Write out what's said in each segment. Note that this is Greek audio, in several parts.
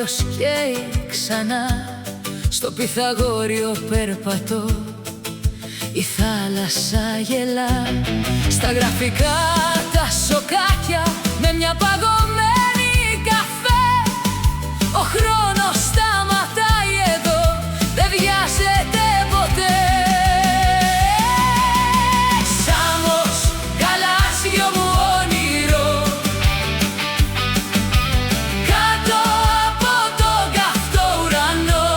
ήλιος καίει ξανά, στο Πυθαγόριο περπατώ, η θάλασσα γελά. Στα γραφικά τα σοκάκια με μια παγωμένη καφέ, ο χρόνος σταματάει εδώ, δεν βιάζεται ποτέ. Σάμος, γαλάζιο μου όνειρο, κάτω από τον καυτό ουρανό,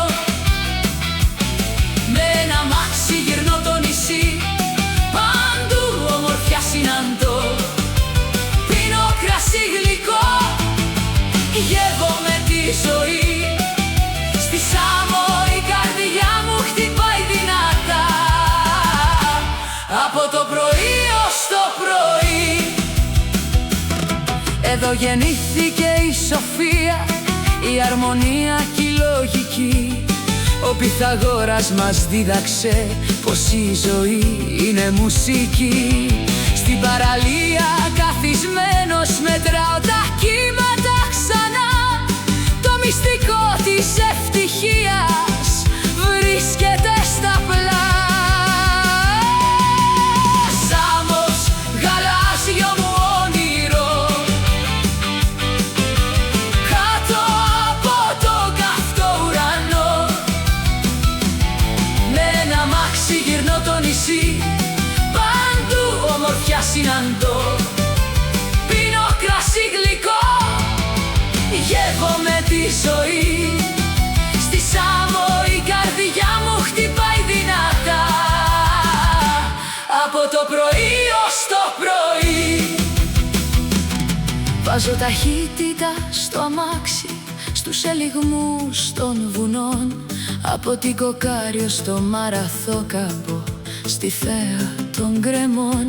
με ένα αμάξι γυρνώ το νησί, παντού ομορφιά συναντώ. Πίνω κρασί γλυκό, γεύομαι τη ζωή. Στη Σάμο η καρδιά μου χτυπάει δυνατά, από το πρωί ως το πρωί. Εδώ γεννήθηκε η σοφία, η αρμονία και η λογική. Ο Πυθαγόρας μας δίδαξε πως η ζωή είναι μουσική. Στην παραλία καθισμένος μετράω τα κύματα ξανά, το μυστικό της ευτυχίας βρίσκεται στα πλά. Σάμος, γαλάζιο μου όνειρο, κάτω από τον καυτό ουρανό, με ένα αμάξι γυρνώ το νησί, παντού ομορφιά συναντώ. Πίνω κρασί γλυκό, γεύομαι τη ζωή. Στη Σάμο η καρδιά μου χτυπάει δυνατά, από το πρωί ως το πρωί. Βάζω ταχύτητα στο αμάξι, στους ελιγμούς των βουνών, από την Κοκάριο στο Μαραθώκαμπο, στη θέα των γκρεμών.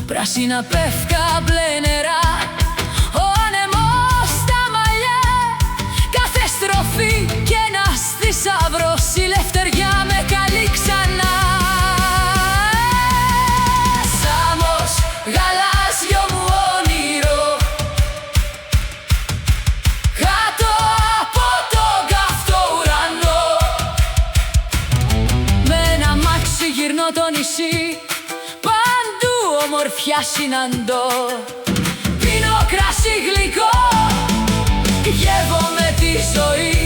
Πράσινα πεύκα, μπλε νερά, ο άνεμος στα μαλλιά, κάθε στροφή κι ένας θησαυρός, η λευτεριά με καλεί ξανά. Σάμος, γαλάζιο μου όνειρο, κάτω από τον καυτό ουρανό, με ένα αμάξι γυρνώ το νησί, παντού ομορφιά συναντώ. Πίνω κρασί γλυκό, γεύομαι τη ζωή.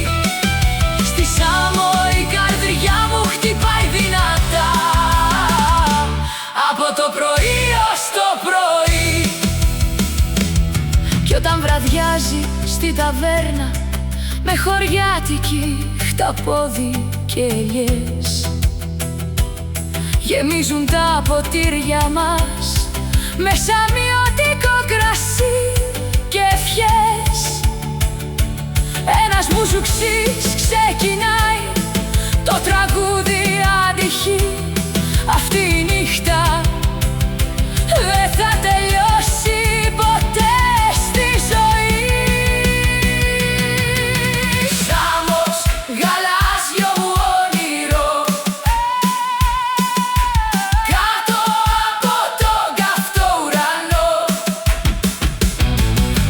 Στη Σάμο η καρδιά μου χτυπάει δυνατά, από το πρωί ως το πρωί. Κι όταν βραδιάζει στη ταβέρνα, με χωριάτικη χταπόδι και ελιές, γεμίζουν τα ποτήρια μας με σαμιώτικο κρασί και ευχές. Ένας μπουζουξής ξεκινάει, το τραγούδι αντυχεί. Αυτή η νύχτα δεν θα τελειώσει ποτέ στη ζωή. Σάμος, γαλάζιο μου όνειρο, κάτω από τον καυτό ουρανό,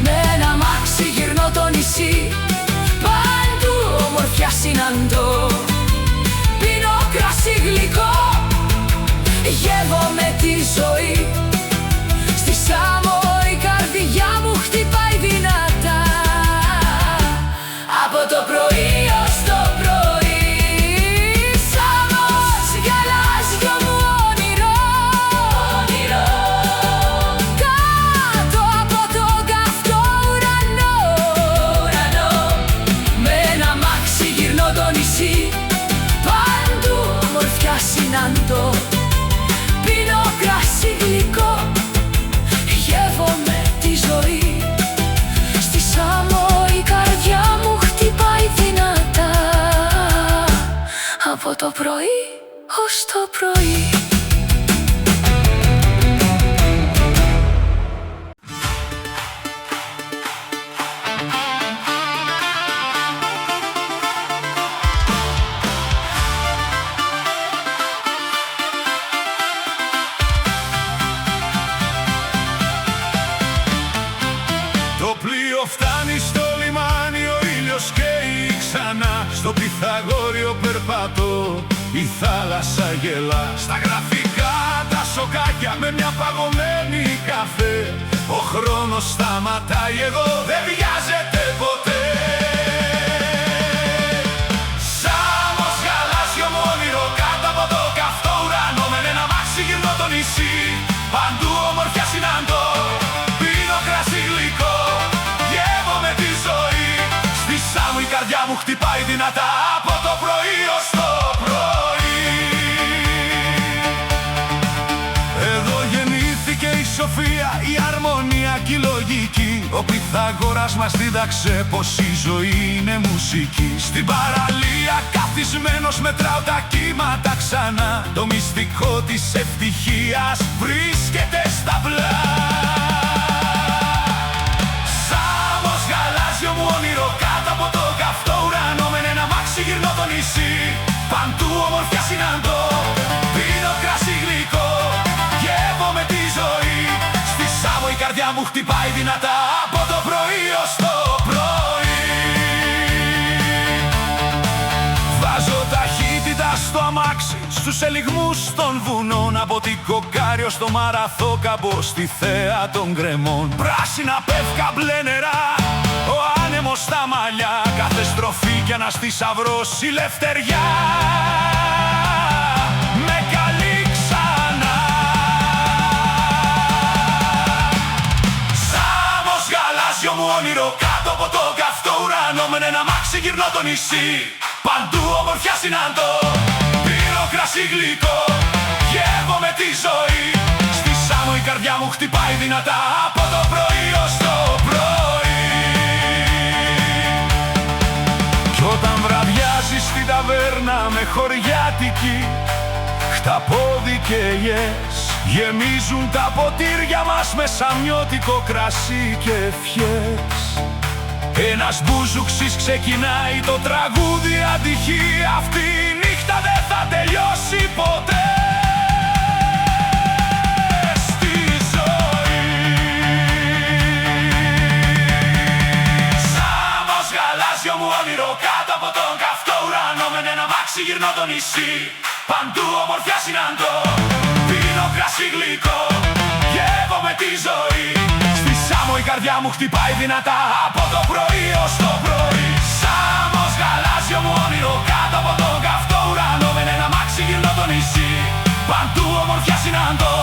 με ένα αμάξι γυρνώ το νησί, παντού ομορφιά συναντώ. Πίνω κρασί γλυκό, γεύομαι τη ζωή. Στη Σάμο η καρδιά μου χτυπάει δυνατά, από το πρωί ως το πρωί. Σάμος, γαλάζιο μου όνειρο, κάτω από τον καυτό ουρανό, με ένα αμάξι γυρνώ το νησί, παντού ομορφιά συναντώ. Πίνω κρασί γλυκό, γεύομαι τη ζωή. Στη Σάμο η καρδιά μου χτυπάει δυνατά, από το πρωί ως το πρωί. Το πλοίο φτάνει στο λιμάνι, ο ήλιος καίει Πυθαγόριο περπατώ, η θάλασσα γελά. Στα γραφικά τα σοκάκια με μια παγωμένη καφέ. Ο χρόνος σταματάει, εγώ δεν βιάζεται ποτέ. Σάμος γαλάζιο μου όνειρο, κάτω από το καυτό ουρανό. Με ένα μάξι γυρνώ το νησί, παντού ομορφιά συναντώ. Πίνω κρασί γλυκό, γεύομαι τη ζωή. Στη Σάμου η καρδιά μου χτυπάει δυνατά, από το πρωί ως το πρωί. Εδώ γεννήθηκε η σοφία, η αρμονία και η λογική. Ο Πυθαγόρας μας δίδαξε πως η ζωή είναι μουσική. Στην παραλία καθισμένος μετράω τα κύματα ξανά. Το μυστικό της ευτυχίας βρίσκεται στα πλά. Σάμος γαλάζιο μου όνειρο, κάτω από το καυτό ουρανό. Με ένα μάξι γυρνώ το νησί, παντού ομορφιά συναντώ. Πίνω κρασί γλυκό, γεύομαι τη ζωή. Στη Σάμο η καρδιά μου χτυπάει δυνατά, από το πρωί ως το πρωί. Βάζω ταχύτητα στο αμάξι, στους ελιγμούς των βουνών. Από την Κοκάριο στο Μαραθώκαμπο, στη θέα των γκρεμών. Πράσινα πεύκα, μπλε νερά, ο άνεμος στα μαλλιά. Κάθε στροφή κι ένας θησαυρός, η λευτεριά με καλεί ξανά. Σάμος γαλάζιο μου όνειρο, κάτω από το καυτό ουρανό. Με ένα μάξι γυρνώ το νησί, παντού ομορφιά συναντώ. Πίνω κρασί γλυκό, γεύομαι τη ζωή. Στη Σάμο η καρδιά μου χτυπάει δυνατά, από το πρωί ως το πρωί. Κι όταν βραδιάζει στην ταβέρνα με χωριάτικη, χταπόδι και yes, γεμίζουν τα ποτήρια μας με σαμιώτικο κρασί και ευχές. Ένας μπουζουξής ξεκινάει το τραγούδι αντυχεί. Αυτή η νύχτα δεν θα τελειώσει ποτέ στη ζωή. Σάμος γαλάζιο μου όνειρο, κάτω από τον καυτό ουρανό. Με ένα μάξι γυρνώ το νησί, παντού ομορφιά συναντώ. Πίνω κρασί γλυκό, γεύομαι τη ζωή. Στη Σάμο η καρδιά μου χτυπάει δυνατά, από το πρωί ως το πρωί. Σάμος γαλάζιο μου όνειρο, κάτω από τον καυτό ουρανό. Με ένα μάξι γυρνώ το νησί, παντού ομορφιά συναντώ.